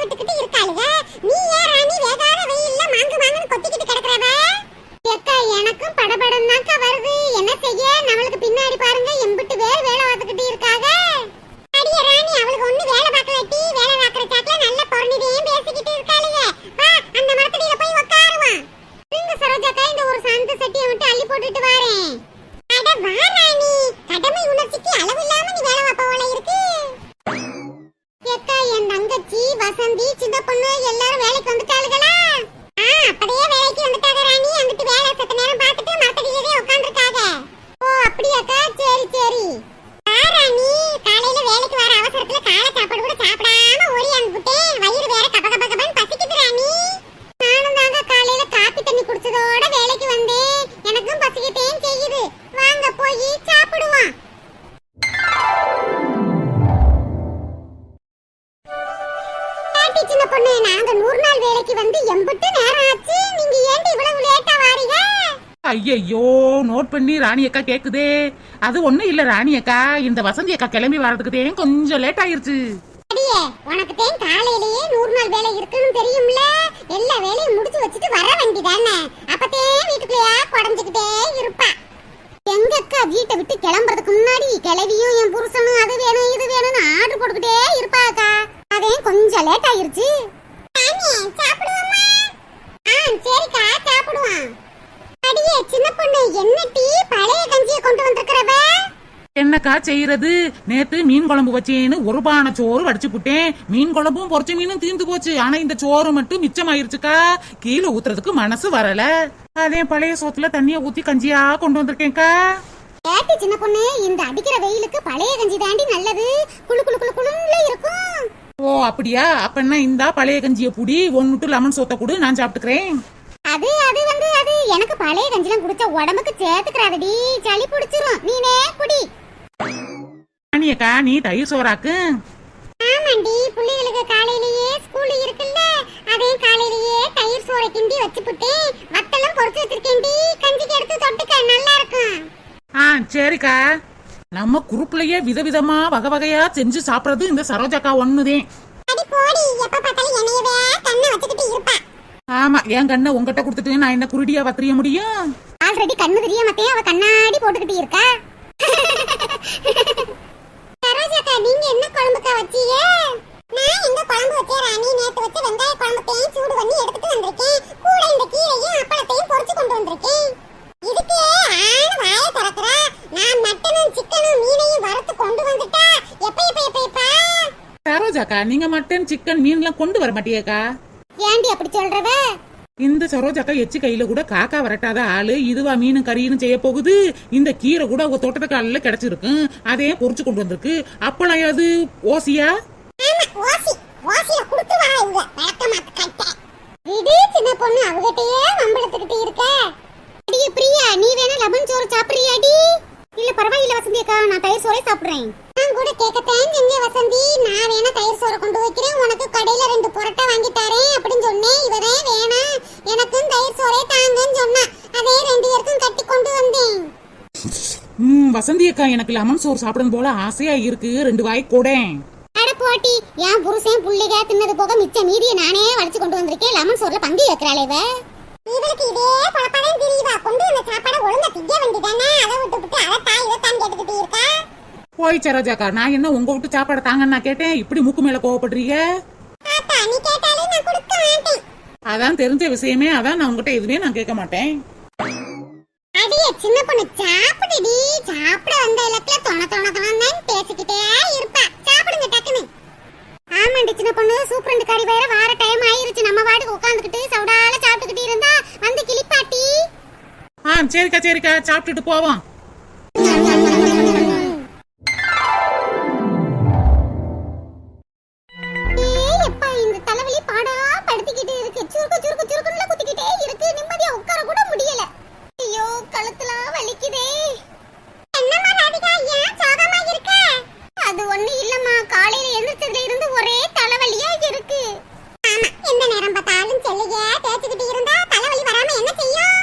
படுத்துக்கிட்டு இருக்காளுக. நீ ஏன் ராணி வேகாத வெயில்ல மாங்கு மாங்குன்னு கொத்திக்கிட்டு கிடக்குறவ? ஏக்கா எனக்கும் படபடம் தான்க்கா வருது. என்ன செய்ய, நம்மளுக்கு பின்னாடி பாருங்க எம்பிட்டு பேர் வேலை பார்த்துக்கிட்டு இருக்காங்க. அடியே ராணி, அவளுக்கு ஒண்ணு வேலை பார்க்கலட்டி, வேலை பார்க்கற சாக்குல நல்ல பொறணிதையும் பேசிக்கிட்டு இருக்காளுக. வா அந்த மரத்தடியில போய் உட்காருவான். நீங்க சரோஜாக்கா இந்த ஒரு சாந்த சட்டியை விட்டு அள்ளி போட்டுட்டு வாரேன். அட வா ராணி, கடமை உணர்ச்சிக்கு அளவு இல்லாம நீ வேலை பார்ப்பவள இருக்கு. ஏக்கா என் தங்கச்சி வசந்தி சின்ன பொண்ணு எல்லாரும் வேலைக்கு வந்துட்டாளுகளா? அப்படியே வேலைக்கு வந்துட்டாங்க ராணி. அங்கிட்டு வேலை சத்த நேரம் பார்த்துட்டு மரத்தடியிலே உட்கார்ந்துருக்காங்க. ஓ அப்படியாக்கா, சரி சரி. ராணி, காலையில வேலைக்கு வர அவசரத்துல காலை சாப்பாடு கூட சாப்பிடாம ஓடி அனுப்பிட்டேன். வயிறு வேற கப கப கபன்னு பசிக்குது ராணி. நானும் தாங்க காலையில காப்பி தண்ணி குடிச்சதோட வேலைக்கு வந்தேன். எனக்கும் பசிக்கிட்டேன் செய்யுது. வாங்க போய் சாப்பிடுவோம். சின்ன பொண்ணு, நாங்க 100 நாள் வேலைக்கு வந்து எம்பிட்டு நேரம் ஆச்சு. நீங்க ஏன் இவ்வளவு லேட்டா வாரீங்க? ஐயோ, நோட் பண்ணி ராணி அக்கா கேக்குதே. அது ஒண்ணும் இல்ல ராணி அக்கா, இந்த வசந்தி அக்கா கிளம்பி வரதுக்கு கொஞ்சம் லேட் ஆயிருச்சு. அடியே, உனக்கு தேன் காலையிலேயே 100 நாள் வேலை இருக்குன்னு தெரியும்ல. எல்லா வேலையும் முடிச்சு வச்சுட்டு வர வேண்டியதானே. அப்பத்தே வீட்டுக்குள்ளேயா குடஞ்சுக்கிட்டே இருப்பா. எங்க அக்கா வீட்டை விட்டு கிளம்புறதுக்கு முன்னாடி கிளவியும் என் புருஷனும் அது வேணும் இது வேணும்னு ஆர்டர் போட்டுக்கிட்டே இருப்பாக்கா. அதே கொஞ்சம் லேட் ஆயிருச்சு. சாப்பிடுவோமா? சரிக்கா சாப்பிடுவோம். அடியே சின்ன பொண்ணு, என்ன டீ பழைய கஞ்சியை கொண்டு வந்திருக்கிறவ? என்னக்கா செய்யறது, நேத்து மீன் குழம்பு வச்சேன்னு ஒரு பானை சோறு வடிச்சு புட்டேன். மீன் குழம்பும் பொரிச்ச மீனும் தீர்ந்து போச்சு. ஆனா இந்த சோறு மட்டும் மிச்சமாயிருச்சுக்கா. கீழே ஊத்துறதுக்கு மனசு வரல. அதே பழைய சோத்துல தண்ணிய ஊத்தி கஞ்சியா கொண்டு வந்திருக்கேன்க்கா. ஏட்டி சின்ன பொண்ணு, இந்த அடிக்கிற வெயிலுக்கு பழைய கஞ்சி தாண்டி நல்லது. குளு குளு குளு குளுன்னு இருக்கும். ஓ அப்படியா? அப்பன்னா இந்த பழைய கஞ்சிய புடி, 1 லெமன் சோத்த குடு, நான் சாப்பிட்டுக்கிறேன். அது எனக்கு பழைய கஞ்சிலாம் குடிச்ச உடம்புக்கு சேர்த்துக்கிறாதடி, சளி பிடிச்சிரும். நீனே குடி. ராணியக்கா, நீ தயிர் சோறாக்கு. ஆமாண்டி, புள்ளைகளுக்கு காலையிலேயே ஸ்கூல் இருக்குல்ல, அதே காலையிலேயே தயிர் சோறை கிண்டி வச்சுப்புட்டேன். வத்தலும் பொரிச்சு வச்சிருக்கேன்டி, கஞ்சிக்கு எடுத்து தொட்டுக்க நல்லா இருக்கும். சரிக்கா. நம்ம குரூப்லயே விதவிதமா வகை வகையா செஞ்சு சாப்பிடுறது இந்த சரோஜாக்கா ஒண்ணுதே. அடி போடி, எப்ப பார்த்தாலும் என்னையவே கண்ணை வச்சுக்கிட்டு இருப்பா. ஆமா, என் கண்ணை உங்ககிட்ட கொடுத்துட்டு நான் என்ன குருடியா வத்திரிய முடியும்? ஆல்ரெடி கண்ணு தெரியாமத்தே அவ கண்ணாடி போட்டுக்கிட்டு இருக்கா. சரோஜாக்கா, நீங்க என்ன குழம்புக்கா வச்சீங்க? நான் எங்க குழம்பு வச்சேன் ராணி, நேத்து வச்ச வெங்காய குழம்புத்தையும் சூடு பண்ணி எடுத்துட்டு வந்திருக்கேன். கூட இந்த கீரையும் அப்பளத்தையும் பொரிச்சு கொண்டு வந்திருக்கேன். இதுக்கே ஆன வாய திறக்கறா. நான் மட்டனும் சிக்கனும் மீனையும் வறுத்து கொண்டு வந்துட்டா. எப்ப சரோஜாக்கா, நீங்க மட்டன் சிக்கன் மீன்லாம் கொண்டு வர மாட்டியேக்கா? ஏண்டி அப்படி சொல்றவ? இந்த சரோஜாக்கா எச்சி கையில கூட காக்கா வரட்டாத ஆளு. இதுவா மீனும் கறியும் செய்ய போகுது. இந்த கீரை கூட உங்க தோட்டத்துக்கு காலையில கிடைச்சிருக்கு, அதே பொரிச்சு கொண்டு வந்திருக்கு. அப்பளம் அது ஓசியா? ஓசில குடுத்துவா இவங்க வழக்கமாத்து கட்ட. விடு சின்ன பொண்ணு, அவகிட்டயே வம்பளத்துக்கிட்டு இருக்க. அடியே பிரியா, நீ வேணா லெமன் சோறு சாப்பிடுறியாடி? இல்ல பரவாயில்ல வசந்தி அக்கா, நான் தயிர் சோறே சாப்பிடுறேன். நான் கூட கேட்கத்தேன் செஞ்ச வசந்தி. நான் வேணா தயிர் சோறு கொண்டு வைக்கிறேன், உனக்கு கடையில 2 புரோட்டா வாங்கி தரேன் அப்படின்னு சொன்னேன். இவரே வேணா எனக்கும் தயிர் சோறே தாங்கன்னு சொன்னா. அதே 2 பேருக்கும் கட்டி கொண்டு வந்தேன். வசந்தி அக்கா, எனக்கு லெமன் சோறு சாப்பிடணும் போல ஆசையா இருக்கு. 2 வாய் கூடேன். அட போட்டி, என் புருஷன் புள்ளிக தின்னது போக மிச்ச மீதியை நானே வடிச்சு கொண்டு வந்திருக்கேன். லெமன் சோறுல பங்கு வைக்கிறாளே இவ. இவளுக்கு இதே பழப்படம் தெரியவா. கொண்டு வந்த சாப்பாடு ஒழுங்கா திங்க வேண்டியதானே, அதை விட்டு அதை தான் கேட்டுக்கிட்டு இருக்கா. போய் சரோஜாக்கா, நான் என்ன உங்க விட்டு சாப்பாடு தாங்கன்னு நான் கேட்டேன். இப்படி மூக்கு மேல கோவப்படுறீங்க? நீ கேட்டாலே நான் கொடுக்க மாட்டேன். அதான் தெரிஞ்ச விஷயமே. அதான் நான் உங்ககிட்ட எதுவுமே நான் கேட்க மாட்டேன். அடியே சின்ன பொண்ணு, சாப்பிடுடி. சாப்பிட வந்த இலக்குல தொண பேசிக்கிட்டே இருப்பா. சாப்பிடுங்க டக்குன்னு. ஆமாண்டி சின்ன பொண்ணு, சூப்பரண்ட் கறி வேற வார டைம் ஆயிருச்சு. நம்ம வாட்டுக்கு உட்காந்துக்கிட்டு சவுடால சாப்பிட்டுக்கிட்டு இருந்தா வந்து கிளிப்பாட்டி. சரிக்கா, சாப்பிட்டுட்டு போவோம். இந்த தலைவலி பாடா படுத்திக்கிட்டு இருக்கு. சுருக்கு குத்திக்கிட்டே இருக்கு. நிம்மதியா உட்கார கூட முடியல. ஐயோ, கழுத்துலாம் வலிக்குதே. என்னம்மா ராதிகா, ஏன் சோகமா இருக்க? அது ஒண்ணு இல்லம்மா, காலையில எழுந்திரச்சதுல இருந்து ஒரே தலைவலியா இருக்கு. ஆமா, எந்த நேரம் பார்த்தாலும் செல்லைய தேய்ச்சிக்கிட்டு இருந்தா தலைவலி வராம என்ன செய்யும்?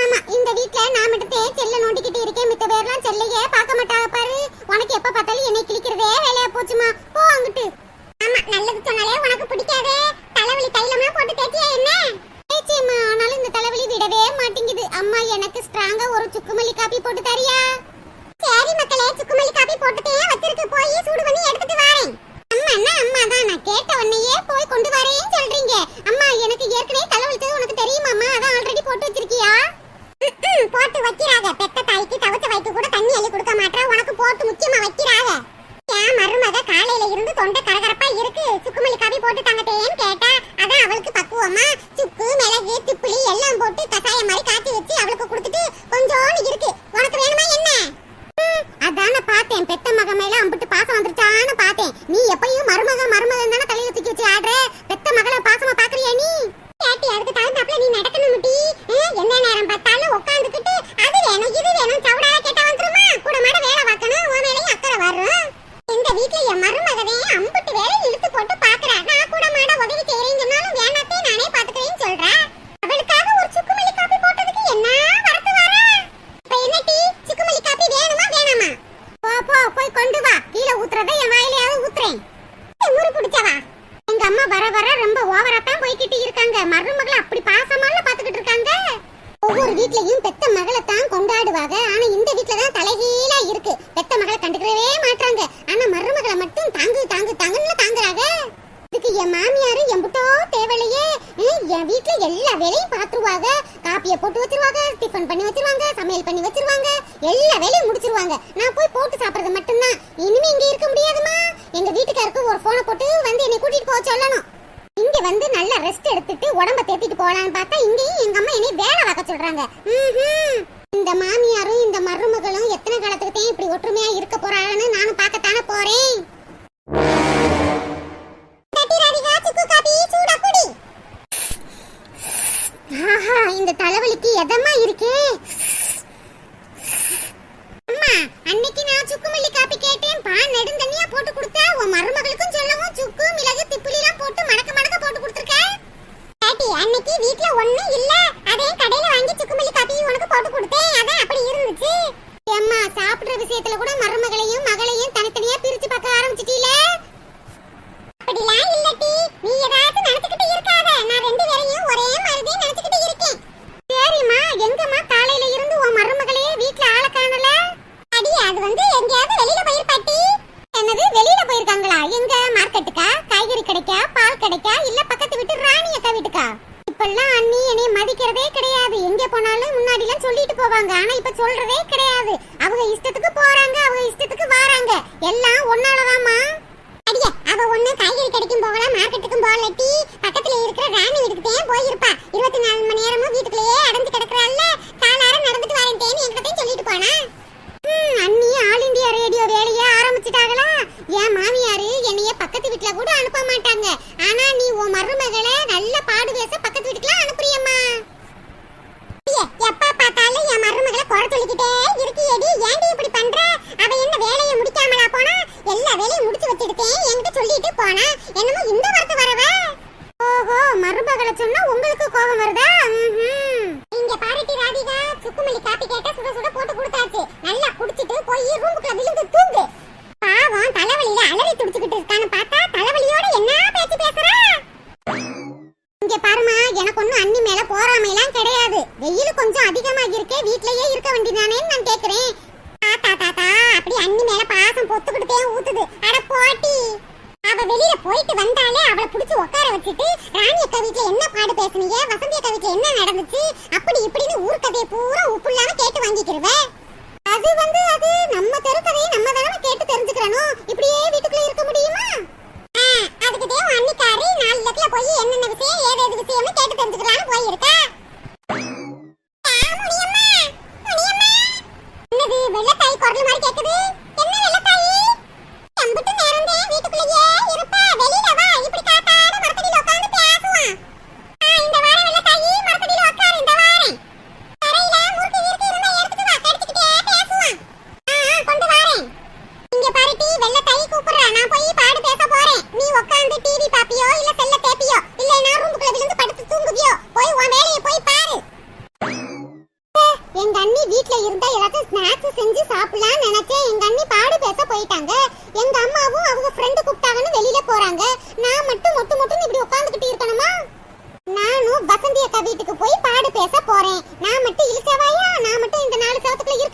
ஆமா, இந்த வீட்ல நான் மட்டும் செல்ல நோண்டிக்கிட்டு இருக்கேன். எனக்கு ஸ்ட்ராங்கா ஒரு சுக்குமல்லி காபி போட்டு தரியா? சரி மக்களே, சுக்குமல்லி காபி போட்டுட்டே வச்சிருக்கு, போய் சூடு பண்ணி எடுத்துட்டு வரேன். அம்மா தான் நான் கேட்ட உடனேயே போய் கொண்டு வரேன்னு சொல்றீங்க. அம்மா எனக்கு ஏற்கனவே தலைவலிச்சது உனக்கு தெரியுமாம்மா? அதான் ஆல்ரெடி போட்டு வச்சிருக்கியா? போட்டு வைக்கிறாங்க. பெத்த தாய்க்கு தவச்ச வயித்து கூட தண்ணி அள்ளி கொடுக்க மாட்டா, உனக்கு போட்டு முக்கியமா வைக்கிறாங்க. என் மருமக காலையில இருந்து தொண்டை கரகரப்பா இருக்கு, சுக்குமல்லி காபி போட்டு தங்கட்டேன்னு கேட்டா, அதான் அவளுக்கு பக்குவமா சுக்கு மிளகு திப்புளி எல்லாம் போட்டு கசாயம் மாதிரி காய்ச்சி வச்சு அவளுக்கு கொடுத்துட்டு கொஞ்சோன்னு இருக்கு. உனக்கு வேணுமா என்ன? அதான பார்த்தேன், பெத்த மக மேல அம்பிட்டு பாசம் வந்துருச்சான்னு பார்த்தேன். நீ எப்பயும் மருமக தானே தலையில தூக்கி வச்சு ஆடுற, பெத்த மகளை பாசமா பாக்குறியா நீ? கேட்டி அதுக்கு தகுந்தாப்புல நீ நடக்கணும் டி. எந்த நேரம் பார்த்தாலும் உட்காந்துக்கிட்டு அது வேணும் இது வேணும் சவுடால கேட்டா வந்துருமா? கூட மாட வேலை பார்க்கணும், உன் மேலையும் அக்கறை வரும். எங்க வீட்டுல என் மருமகவே அம்பிட்டு வேலை இழுத்து போட்டு பாக்குறா. நான் கூட மாட உதவி செய்யறேன்னு சொன்னாலும் வேணாத்தே நானே பாத்துக்கிறேன்னு சொல்றா. அவளுக்காக ஒரு சுக்குமல்லி காபி போட்டதுக்கு என்ன வரத்து வர? இப்ப என்ன டி, சுக்குமல்லி காபி வேணுமா வேணாமா? போய் கொண்டு வா. கீழே ஊத்துறத என் வாயிலையாவது ஊத்துறேன். முறு பிடிச்சவா. எங்க அம்மா வர ரொம்ப ஓவரா தான் போய்கிட்டு இருக்காங்க. மருமகளை அப்படி பாசமால பாத்துக்கிட்டு இருக்காங்க. ஒவ்வொரு வீட்லயும் பெத்த மகளை தான் கொண்டாடுவாங்க. ஆனா இந்த வீட்ல தான் தலைகீழா இருக்கு. பெத்த மகளை கண்டுக்கவே மாட்டாங்க. ஆனா மருமகளை மட்டும் தாங்குன்னு தாங்குறாங்க. இதுக்கு என் மாமியாரு எம்புட்டோ தேவலையே. என் வீட்ல எல்லா வேலையும் பாத்துருவாங்க. காப்பியை போட்டு வச்சிருவாங்க, டிஃபன் பண்ணி வச்சிருவாங்க, சமையல் பண்ணி வச்சிருவாங்க, எல்லா வேலையும் முடிச்சிருவாங்க. நான் போய் போட்டு சாப்பிடுறது மட்டும்தான். இனிமே இங்க இருக்க முடியாதுமா. எங்க வீட்டுக்காருக்கு ஒரு போனை போட்டு வந்து என்னை கூட்டிட்டு போக சொல்லணும். இங்க வந்து நல்ல ரெஸ்ட் எடுத்துட்டு உடம்ப தேத்திட்டு போலான்னு பார்த்தா இங்கேயும் எங்க அம்மா என்னை வேலை பார்க்க சொல்றாங்க. இந்த மாமியாரும் இந்த மருமகளும் எத்தனை காலத்துக்கு தான் இப்படி ஒற்றுமையா இருக்க போறாங்கன்னு நானும் பார்க்கத்தானே போறேன். இந்த தலைவலிக்கு எதமா இருக்கே. அம்மா அன்னைக்கு நான் சுக்குமல்லி காபி கேட்டேன், பான் நெடுந்தண்ணியா போட்டு கொடுத்தா. உன் மருமகளுக்கும் சொல்லவும் சுக்கு மிளகு திப்புளி எல்லாம் போட்டு மடக்க போட்டு கொடுத்துருக்க. பாட்டி அன்னைக்கு வீட்ல ஒண்ணும் இல்ல, அதே கடையில வாங்கி சுக்குமல்லி காபி உனக்கு போட்டு கொடுத்தேன். அதான் அப்படி இருந்துச்சு. அம்மா சாப்பிடுற விஷயத்துல கூட மருமகளையும் மகளையும் தனித்தனியா பிரிச்சு பார்க்க ஆரம்பிச்சிட்டீல. அப்படிலாம் இல்லட்டி, நீ ஏதாவது நினைச்சுக்கிட்டு இருக்காத. நான் ரெண்டு பேரையும் ஒரே மாதிரி நினைச்சுக்கிட்டு இருக்கேன். சரிம்மா, எங்கம்மா காலையில இருந்து உன் மருமகளே வீட்ல ஆள காணல? அடி அது வந்து எங்கயாவது வெளியில போயிருப்பாட்டி. என்னது வெளியில போயிருக்காங்களா? எங்க? மார்க்கெட்டுக்கா, காய்கறி கடைக்கா, பால் கடைக்கா, இல்ல பக்கத்து வீட்டு ராணி அக்கா வீட்டுக்கா? இப்பெல்லாம் அண்ணி என்னை மதிக்கிறதே கிடையாது. எங்க போனாலும் முன்னாடி எல்லாம் சொல்லிட்டு போவாங்க. ஆனா இப்ப சொல்றதே கிடையாது. அவங்க இஷ்டத்துக்கு போறாங்க, அவங்க இஷ்டத்துக்கு வராங்க. எல்லாம் ஒன்னாலதாம்மா. அடியே அவ ஒண்ணு காய்கறி கடைக்கும் போகலாம், மார்க்கெட்டுக்கும் போகலட்டி. பக்கத்துல இருக்கிற ராணி வீட்டுக்கு தான் போயிருப்பா. 24 மணி நேரமும் வீட்டுக்குள்ளேயே அடைஞ்சு கிடக்குறாள்ல, காலார நடந்துட்டு வரேன் தேன்னு என்கிட்ட சொல்லிட்டு போனா. அண்ணி ஆல் இந்தியா ரேடியோ வேலைய ஆரம்பிச்சுட்டாங்களா? என் மாமியாரு என்னைய பக்கத்து வீட்டுல கூட அனுப்ப மாட்டாங்க. ஆனா நீ உன் மருமகளை நல்ல பாடு பேச பக்கத்து வீட்டுக்குலாம் அனுப்புறியம்மா. எப்ப பார்த்தாலும் என் மருமகளை குறை சொல்லிக்கிட்டே இருக்கியேடி. ஏன்டி இப்படி பண்ற? அவ என்ன வேலையை முடிக்காமலா போனா? எல்லா வேலையும் முடிச்சு வச்சிருக்கேன் என்கிட்ட சொல்லிட்டு போனா. என்னமோ இந்த வார்த்தை வரவ. ஓஹோ, மருமகளை சொன்னா உங்களுக்கு கோபம் வருதா? இங்க பாருட்டி ராதிகா, சுக்குமல்லி காப்பி கேட்டா சுட சுட போட்டு கொடுத்தாச்சு. நல்லா குடிச்சிட்டு போய் ரூமுக்குள்ள விழுந்து தூங்கு. பாவம் தலைவலியில அலறி துடிச்சுக்கிட்டு இருக்கான்னு பார்த்தா தலைவலியோட என்ன பேச்சு பேசுறா? இங்க பாருமா, எனக்கு ஒண்ணும் அண்ணி மேல போறாமையெல்லாம் கிடையாது. வெயில் கொஞ்சம் அதிகமா இருக்கே, வீட்லயே இருக்க வேண்டியதானேன்னு நான் கேக்குறேன். தாத்தா அப்படி அண்ணி மேல பாசம் பொத்துக்கிட்டே ஊத்துது. அட போட்டி, அவ வெளியில போயிட்டு வந்தாலே அவளை புடிச்சு உட்கார வச்சுட்டு ராணி அக்கா வீட்டுல என்ன பாடு பேசுனீங்க, வசந்தி அக்கா வீட்டுல என்ன நடந்துச்சு, அப்படி இப்படின்னு ஊர் கதையை பூரா உப்பு இல்லாம கேட்டு வாங்கிக்கிறவ. அது வந்து அது நம்ம தெருக்கதையை நம்ம தானே கேட்டு தெரிஞ்சுக்கிறணும். இப்படியே வீட்டுக்குள்ள இருக்க முடியுமா? அதுக்கு தேவ அன்னிக்காரி 4 இடத்துல போய் என்னென்ன விஷயம் ஏதேது விஷயம்னு கேட்டு தெரிஞ்சுக்கலாம்னு போயிருக்கா. என்னது வெள்ளத்தாய் குரல் மாதிரி கேக்குது? என்ன வெள்ளத்தாய்? எம்பிட்டு நேரந்தே வீட்டுக்குள்ளேயே இருப்பா, வெளியில வா. இப்படி காத்தாட மரத்தடியில உட்கார்ந்து பேசுவான். இந்த வார வெள்ளத்தாய் மரத்தடியில உட்காரு. இந்த வாரம் தரையில முறுக்கு இருந்தா எடுத்துட்டு வா, கடிச்சிக்கிட்டே பேசுவான். கொண்டு வரேன். இங்க பாருட்டி, வெள்ளத்தாய் கூப்பிடுறா. நான் போய் பாடு பேச போறேன். நீ உட்கார்ந்து டிவி பாப்பியோ இல்ல செல்ல தேப்பியோ, இல்ல நான் ரூமுக்குள்ள விழுந்து படுத்து தூங்குவியோ? போய் உன் வேலையை போய் பாரு. எங்க அண்ணி வீட்ல இருந்தா எல்லாத்தையும் ஸ்நாக்ஸ் செஞ்சு சாப்பிடலாம் நினைச்சேன். எங்க அண்ணி பாடு பேச போயிட்டாங்க. எங்க அம்மாவும் அவங்க ஃப்ரெண்டு கூப்பிட்டாங்கன்னு வெளியில போறாங்க. நான் மட்டும் மொட்டு இப்படி உட்கார்ந்துகிட்டு இருக்கணுமா? நானும் வசந்தி அக்கா வீட்டுக்கு போய் பாடு பேச போறேன். நான் மட்டும் இழுச்சவாயா? நான் மட்டும் இந்த 4 சவத்துக்குள்ள